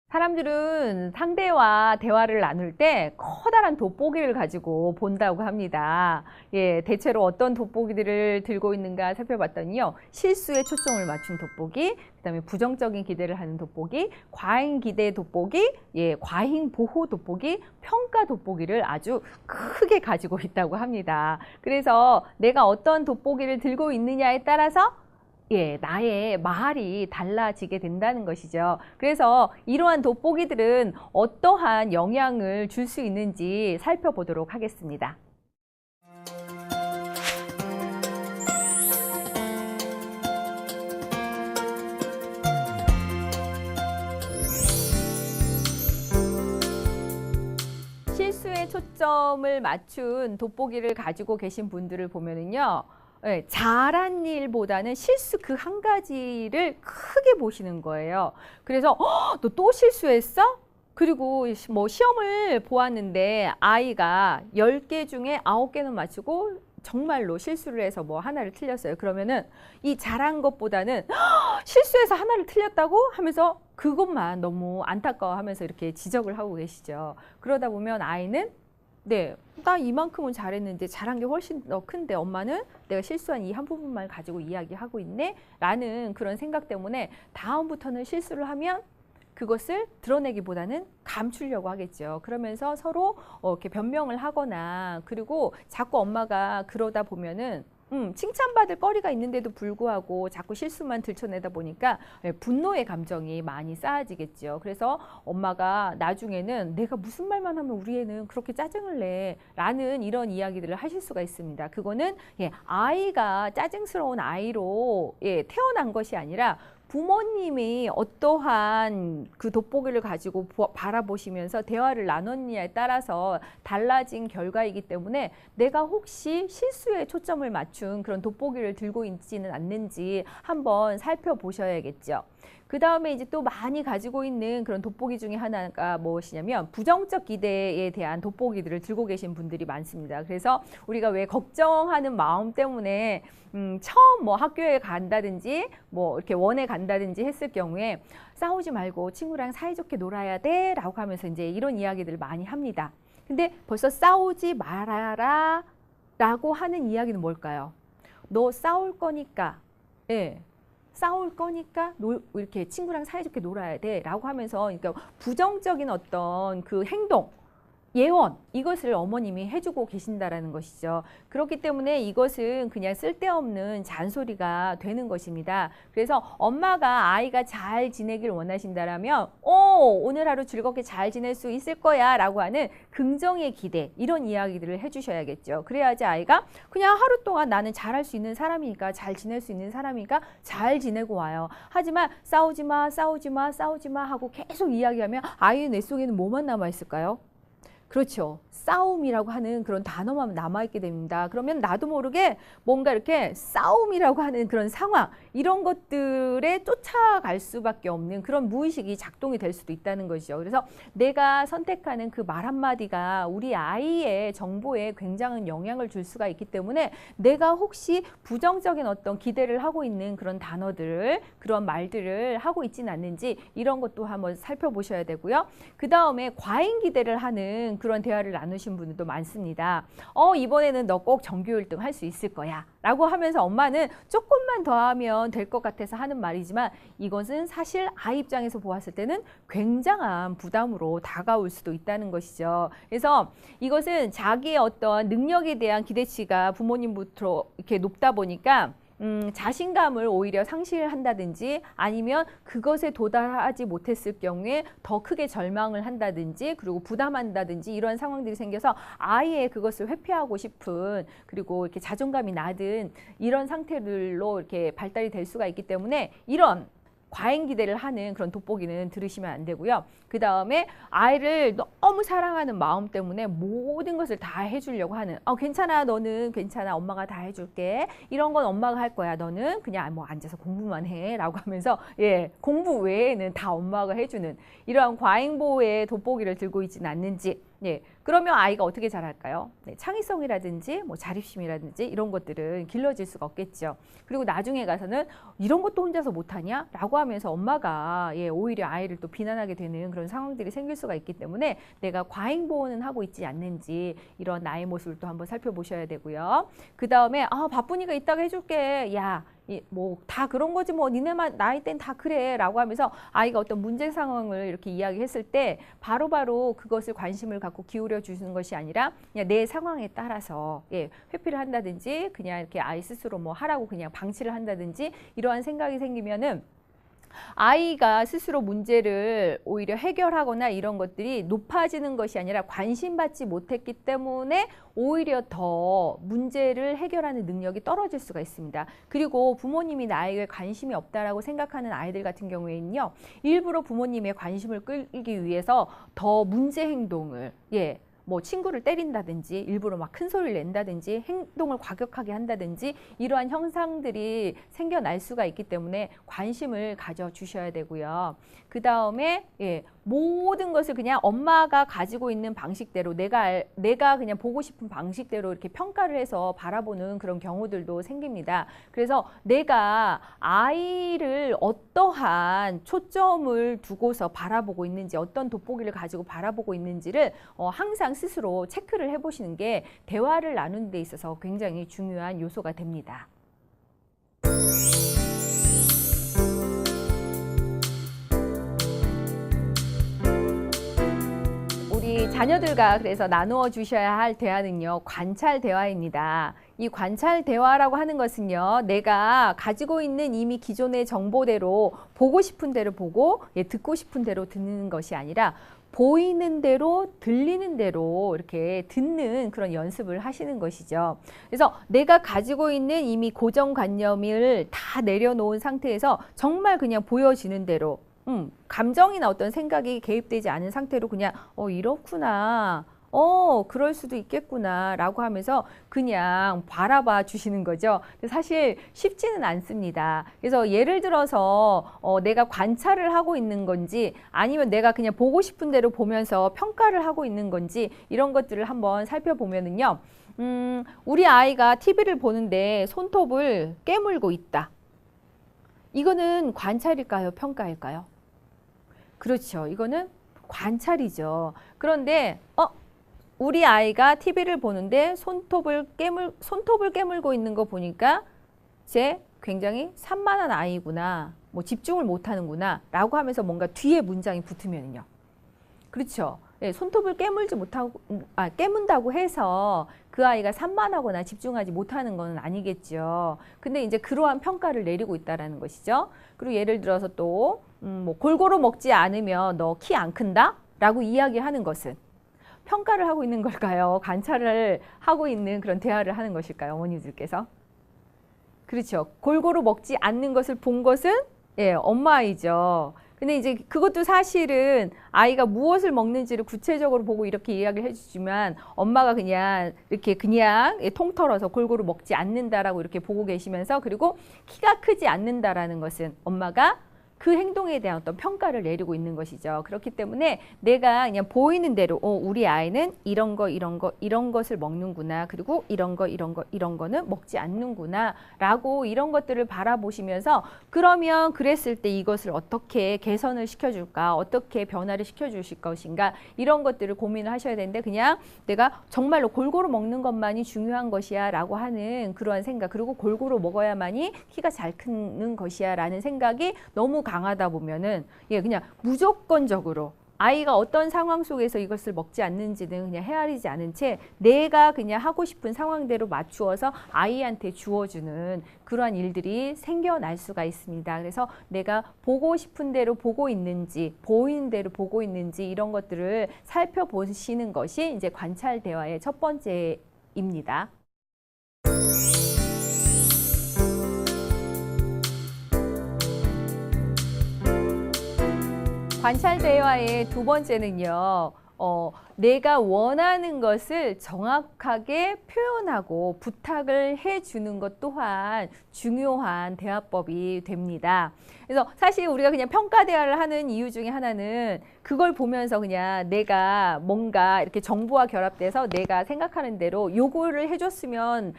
사람들은 상대와 대화를 나눌 때 커다란 돋보기를 가지고 본다고 합니다. 예, 대체로 어떤 돋보기들을 들고 있는가 살펴봤더니요. 실수에 초점을 맞춘 돋보기, 그다음에 부정적인 기대를 하는 돋보기, 과잉 기대 돋보기, 예, 과잉 보호 돋보기, 평가 돋보기를 아주 크게 가지고 있다고 합니다. 그래서 내가 어떤 돋보기를 들고 있느냐에 따라서 예, 나의 말이 달라지게 된다는 것이죠. 그래서 이러한 돋보기들은 어떠한 영향을 줄 수 있는지 살펴보도록 하겠습니다. 실수에 초점을 맞춘 돋보기를 가지고 계신 분들을 보면은요. 네, 잘한 일보다는 실수 그 한 가지를 크게 보시는 거예요. 그래서 너 또 실수했어? 그리고 뭐 시험을 보았는데 아이가 10개 중에 9개는 맞추고 정말로 실수를 해서 뭐 하나를 틀렸어요. 그러면은 이 잘한 것보다는 실수해서 하나를 틀렸다고 하면서 그것만 너무 안타까워하면서 이렇게 지적을 하고 계시죠. 그러다 보면 아이는 네, 나 이만큼은 잘했는데 잘한 게 훨씬 더 큰데 엄마는 내가 실수한 이 한 부분만 가지고 이야기하고 있네? 라는 그런 생각 때문에 다음부터는 실수를 하면 그것을 드러내기보다는 감추려고 하겠죠. 그러면서 서로 이렇게 변명을 하거나 그리고 자꾸 엄마가 그러다 보면은 칭찬받을 거리가 있는데도 불구하고 자꾸 실수만 들춰내다 보니까 분노의 감정이 많이 쌓아지겠죠. 그래서 엄마가 나중에는 내가 무슨 말만 하면 우리 애는 그렇게 짜증을 내 라는 이런 이야기들을 하실 수가 있습니다. 그거는 아이가 짜증스러운 아이로 태어난 것이 아니라 부모님이 어떠한 그 돋보기를 가지고 바라보시면서 대화를 나눴느냐에 따라서 달라진 결과이기 때문에 내가 혹시 실수에 초점을 맞춘 그런 돋보기를 들고 있지는 않는지 한번 살펴보셔야겠죠. 그 다음에 이제 또 많이 가지고 있는 그런 돋보기 중에 하나가 무엇이냐면 부정적 기대에 대한 돋보기들을 들고 계신 분들이 많습니다. 그래서 우리가 왜 걱정하는 마음 때문에 처음 뭐 학교에 간다든지 뭐 이렇게 원에 간다든지 했을 경우에 싸우지 말고 친구랑 사이좋게 놀아야 돼 라고 하면서 이제 이런 이야기들을 많이 합니다. 근데 벌써 싸우지 말아라 라고 하는 이야기는 뭘까요? 너 싸울 거니까 싸울 거니까 이렇게 친구랑 사이좋게 놀아야 돼 라고 하면서 그러니까 부정적인 어떤 그 행동 예원 이것을 어머님이 해주고 계신다라는 것이죠. 그렇기 때문에 이것은 그냥 쓸데없는 잔소리가 되는 것입니다. 그래서 엄마가 아이가 잘 지내길 원하신다라면 오늘 하루 즐겁게 잘 지낼 수 있을 거야 라고 하는 긍정의 기대 이런 이야기들을 해주셔야겠죠. 그래야지 아이가 그냥 하루 동안 나는 잘할 수 있는 사람이니까 잘 지낼 수 있는 사람이니까 잘 지내고 와요. 하지만 싸우지 마 싸우지 마 싸우지 마 하고 계속 이야기하면 아이의 뇌 속에는 뭐만 남아있을까요? 그렇죠. 싸움이라고 하는 그런 단어만 남아있게 됩니다. 그러면 나도 모르게 뭔가 이렇게 싸움이라고 하는 그런 상황 이런 것들에 쫓아갈 수밖에 없는 그런 무의식이 작동이 될 수도 있다는 것이죠. 그래서 내가 선택하는 그 말 한마디가 우리 아이의 정보에 굉장한 영향을 줄 수가 있기 때문에 내가 혹시 부정적인 어떤 기대를 하고 있는 그런 단어들을 그런 말들을 하고 있지는 않는지 이런 것도 한번 살펴보셔야 되고요. 그 다음에 과잉 기대를 하는 그런 대화를 나누신 분들도 많습니다. 이번에는 너 꼭 전교 1등 할 수 있을 거야 라고 하면서 엄마는 조금만 더 하면 될 것 같아서 하는 말이지만 이것은 사실 아이 입장에서 보았을 때는 굉장한 부담으로 다가올 수도 있다는 것이죠. 그래서 이것은 자기의 어떤 능력에 대한 기대치가 부모님부터 이렇게 높다 보니까 자신감을 오히려 상실한다든지 아니면 그것에 도달하지 못했을 경우에 더 크게 절망을 한다든지 그리고 부담한다든지 이런 상황들이 생겨서 아예 그것을 회피하고 싶은 그리고 이렇게 자존감이 낮은 이런 상태들로 이렇게 발달이 될 수가 있기 때문에 이런 과잉 기대를 하는 그런 돋보기는 들으시면 안 되고요. 그 다음에 아이를 너무 사랑하는 마음 때문에 모든 것을 다 해주려고 하는 괜찮아 너는 괜찮아 엄마가 다 해줄게 이런 건 엄마가 할 거야 너는 그냥 뭐 앉아서 공부만 해 라고 하면서 공부 외에는 다 엄마가 해주는 이러한 과잉 보호의 돋보기를 들고 있지는 않는지 네, 그러면 아이가 어떻게 자랄까요? 네, 창의성이라든지 뭐 자립심이라든지 이런 것들은 길러질 수가 없겠죠. 그리고 나중에 가서는 이런 것도 혼자서 못하냐? 라고 하면서 엄마가 오히려 아이를 또 비난하게 되는 그런 상황들이 생길 수가 있기 때문에 내가 과잉보호는 하고 있지 않는지 이런 나의 모습을 또 한번 살펴보셔야 되고요. 그 다음에 바쁘니까 이따가 해줄게. 야, 뭐 다 그런 거지 뭐 니네 나이 땐 다 그래 라고 하면서 아이가 어떤 문제 상황을 이렇게 이야기했을 때 바로바로 그것을 관심을 갖고 기울여 주는 것이 아니라 그냥 내 상황에 따라서 회피를 한다든지 그냥 이렇게 아이 스스로 뭐 하라고 그냥 방치를 한다든지 이러한 생각이 생기면은 아이가 스스로 문제를 오히려 해결하거나 이런 것들이 높아지는 것이 아니라 관심받지 못했기 때문에 오히려 더 문제를 해결하는 능력이 떨어질 수가 있습니다. 그리고 부모님이 나에게 관심이 없다라고 생각하는 아이들 같은 경우에는요. 일부러 부모님의 관심을 끌기 위해서 더 문제 행동을 뭐 친구를 때린다든지 일부러 막 큰 소리를 낸다든지 행동을 과격하게 한다든지 이러한 형상들이 생겨날 수가 있기 때문에 관심을 가져주셔야 되고요. 그 다음에 모든 것을 그냥 엄마가 가지고 있는 방식대로 내가 그냥 보고 싶은 방식대로 이렇게 평가를 해서 바라보는 그런 경우들도 생깁니다. 그래서 내가 아이를 어떠한 초점을 두고서 바라보고 있는지 어떤 돋보기를 가지고 바라보고 있는지를 항상 스스로 체크를 해보시는 게 대화를 나누는 데 있어서 굉장히 중요한 요소가 됩니다. 우리 자녀들과 그래서 나누어 주셔야 할 대화는요, 관찰 대화입니다. 이 관찰 대화라고 하는 것은요, 내가 가지고 있는 이미 기존의 정보대로 보고 싶은 대로 보고 듣고 싶은 대로 듣는 것이 아니라 보이는 대로 들리는 대로 이렇게 듣는 그런 연습을 하시는 것이죠. 그래서 내가 가지고 있는 이미 고정관념을 다 내려놓은 상태에서 정말 그냥 보여지는 대로 감정이나 어떤 생각이 개입되지 않은 상태로 그냥 이렇구나. 그럴 수도 있겠구나 라고 하면서 그냥 바라봐 주시는 거죠. 사실 쉽지는 않습니다. 그래서 예를 들어서 내가 관찰을 하고 있는 건지 아니면 내가 그냥 보고 싶은 대로 보면서 평가를 하고 있는 건지 이런 것들을 한번 살펴보면은요. 우리 아이가 TV를 보는데 손톱을 깨물고 있다. 이거는 관찰일까요? 평가일까요? 그렇죠. 이거는 관찰이죠. 그런데 우리 아이가 TV를 보는데 손톱을 깨물고 있는 거 보니까 쟤 굉장히 산만한 아이구나. 뭐 집중을 못하는구나. 라고 하면서 뭔가 뒤에 문장이 붙으면요. 그렇죠. 손톱을 깨문다고 해서 그 아이가 산만하거나 집중하지 못하는 건 아니겠죠. 근데 이제 그러한 평가를 내리고 있다라는 것이죠. 그리고 예를 들어서 또 뭐 골고루 먹지 않으면 너 키 안 큰다? 라고 이야기하는 것은 평가를 하고 있는 걸까요? 관찰을 하고 있는 그런 대화를 하는 것일까요? 어머니들께서. 그렇죠. 골고루 먹지 않는 것을 본 것은 엄마이죠. 근데 이제 그것도 사실은 아이가 무엇을 먹는지를 구체적으로 보고 이렇게 이야기를 해주지만 엄마가 그냥 이렇게 그냥 통털어서 골고루 먹지 않는다라고 이렇게 보고 계시면서 그리고 키가 크지 않는다라는 것은 엄마가 그 행동에 대한 어떤 평가를 내리고 있는 것이죠. 그렇기 때문에 내가 그냥 보이는 대로 우리 아이는 이런 것을 먹는구나. 그리고 이런 거는 먹지 않는구나. 라고 이런 것들을 바라보시면서 그러면 그랬을 때 이것을 어떻게 개선을 시켜줄까? 어떻게 변화를 시켜주실 것인가? 이런 것들을 고민을 하셔야 되는데 그냥 내가 정말로 골고루 먹는 것만이 중요한 것이야 라고 하는 그러한 생각 그리고 골고루 먹어야만이 키가 잘 크는 것이야 라는 생각이 너무 강하다 보면은 그냥 무조건적으로 아이가 어떤 상황 속에서 이것을 먹지 않는지는 그냥 헤아리지 않은 채 내가 그냥 하고 싶은 상황대로 맞추어서 아이한테 주어주는 그러한 일들이 생겨날 수가 있습니다. 그래서 내가 보고 싶은 대로 보고 있는지 보이는 대로 보고 있는지 이런 것들을 살펴보시는 것이 이제 관찰 대화의 첫 번째입니다. 관찰 대화의 두 번째는요. 내가 원하는 것을 정확하게 표현하고 부탁을 해주는 것 또한 중요한 대화법이 됩니다. 그래서 사실 우리가 그냥 평가 대화를 하는 이유 중에 하나는 그걸 보면서 그냥 내가 뭔가 이렇게 정보와 결합돼서 내가 생각하는 대로 요구를 해줬으면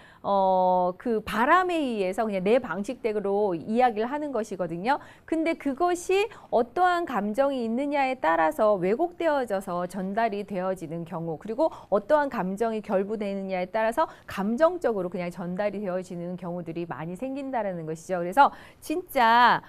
그 바람에 의해서 그냥 내 방식대로 이야기를 하는 것이거든요. 근데 그것이 어떠한 감정이 있느냐에 따라서 왜곡되어져서 전달이 되어지는 경우, 그리고 어떠한 감정이 결부되느냐에 따라서 감정적으로 그냥 전달이 되어지는 경우들이 많이 생긴다는 것이죠. 그래서 진짜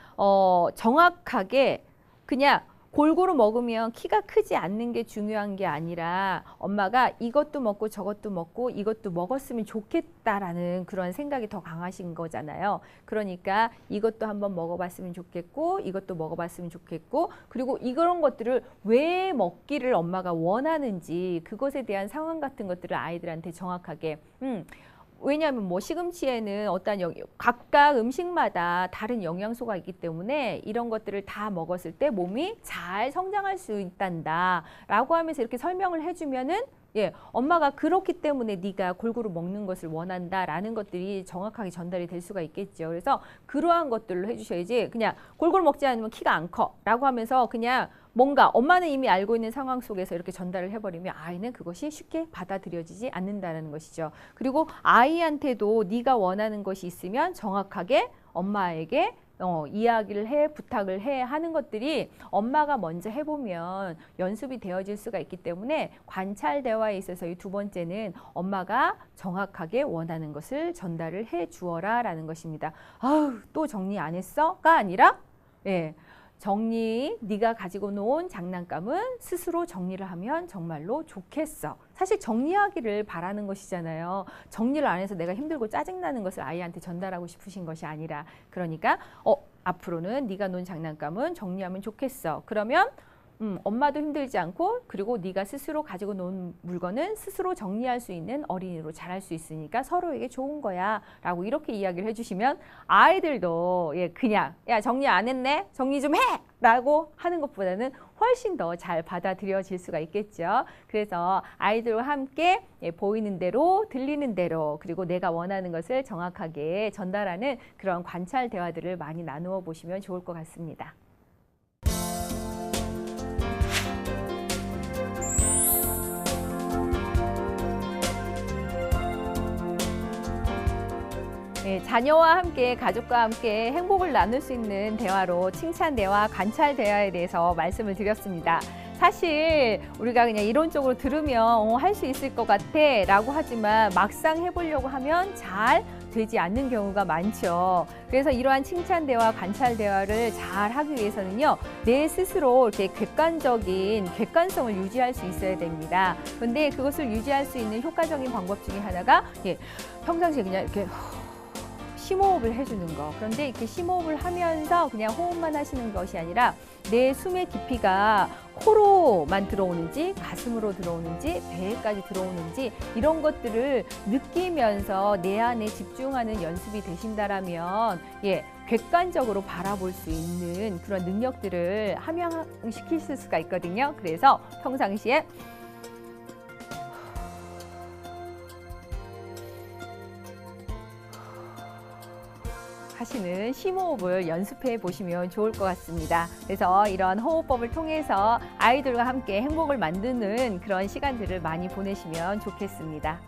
정확하게 그냥 골고루 먹으면 키가 크지 않는 게 중요한 게 아니라 엄마가 이것도 먹고 저것도 먹고 이것도 먹었으면 좋겠다라는 그런 생각이 더 강하신 거잖아요. 그러니까 이것도 한번 먹어봤으면 좋겠고 이것도 먹어봤으면 좋겠고 그리고 이런 것들을 왜 먹기를 엄마가 원하는지 그것에 대한 상황 같은 것들을 아이들한테 정확하게 왜냐하면 뭐 시금치에는 각각 음식마다 다른 영양소가 있기 때문에 이런 것들을 다 먹었을 때 몸이 잘 성장할 수 있단다 라고 하면서 이렇게 설명을 해주면은 엄마가 그렇기 때문에 네가 골고루 먹는 것을 원한다라는 것들이 정확하게 전달이 될 수가 있겠죠. 그래서 그러한 것들로 해주셔야지 그냥 골고루 먹지 않으면 키가 안 커 라고 하면서 그냥 뭔가 엄마는 이미 알고 있는 상황 속에서 이렇게 전달을 해버리면 아이는 그것이 쉽게 받아들여지지 않는다는 것이죠. 그리고 아이한테도 네가 원하는 것이 있으면 정확하게 엄마에게 이야기를 해, 부탁을 해 하는 것들이 엄마가 먼저 해보면 연습이 되어질 수가 있기 때문에 관찰 대화에 있어서 이 두 번째는 엄마가 정확하게 원하는 것을 전달을 해 주어라 라는 것입니다. 아우, 또 정리 안 했어?가 아니라 네가 가지고 놓은 장난감은 스스로 정리를 하면 정말로 좋겠어. 사실 정리하기를 바라는 것이잖아요. 정리를 안 해서 내가 힘들고 짜증나는 것을 아이한테 전달하고 싶으신 것이 아니라 그러니까 앞으로는 네가 놓은 장난감은 정리하면 좋겠어. 그러면 엄마도 힘들지 않고 그리고 네가 스스로 가지고 놓은 물건은 스스로 정리할 수 있는 어린이로 자랄 수 있으니까 서로에게 좋은 거야 라고 이렇게 이야기를 해주시면 아이들도 그냥 야 정리 안 했네? 정리 좀 해! 라고 하는 것보다는 훨씬 더 잘 받아들여질 수가 있겠죠. 그래서 아이들과 함께 보이는 대로 들리는 대로 그리고 내가 원하는 것을 정확하게 전달하는 그런 관찰 대화들을 많이 나누어 보시면 좋을 것 같습니다. 자녀와 함께 가족과 함께 행복을 나눌 수 있는 대화로 칭찬 대화, 관찰 대화에 대해서 말씀을 드렸습니다. 사실 우리가 그냥 이론적으로 들으면 할 수 있을 것 같아 라고 하지만 막상 해보려고 하면 잘 되지 않는 경우가 많죠. 그래서 이러한 칭찬 대화, 관찰 대화를 잘 하기 위해서는요, 내 스스로 이렇게 객관성을 유지할 수 있어야 됩니다. 그런데 그것을 유지할 수 있는 효과적인 방법 중에 하나가 평상시에 그냥 이렇게 심호흡을 해주는 거. 그런데 이렇게 심호흡을 하면서 그냥 호흡만 하시는 것이 아니라 내 숨의 깊이가 코로만 들어오는지 가슴으로 들어오는지 배에까지 들어오는지 이런 것들을 느끼면서 내 안에 집중하는 연습이 되신다라면 객관적으로 바라볼 수 있는 그런 능력들을 함양시킬 수가 있거든요. 그래서 평상시에 하시는 심호흡을 연습해 보시면 좋을 것 같습니다. 그래서 이런 호흡법을 통해서 아이들과 함께 행복을 만드는 그런 시간들을 많이 보내시면 좋겠습니다.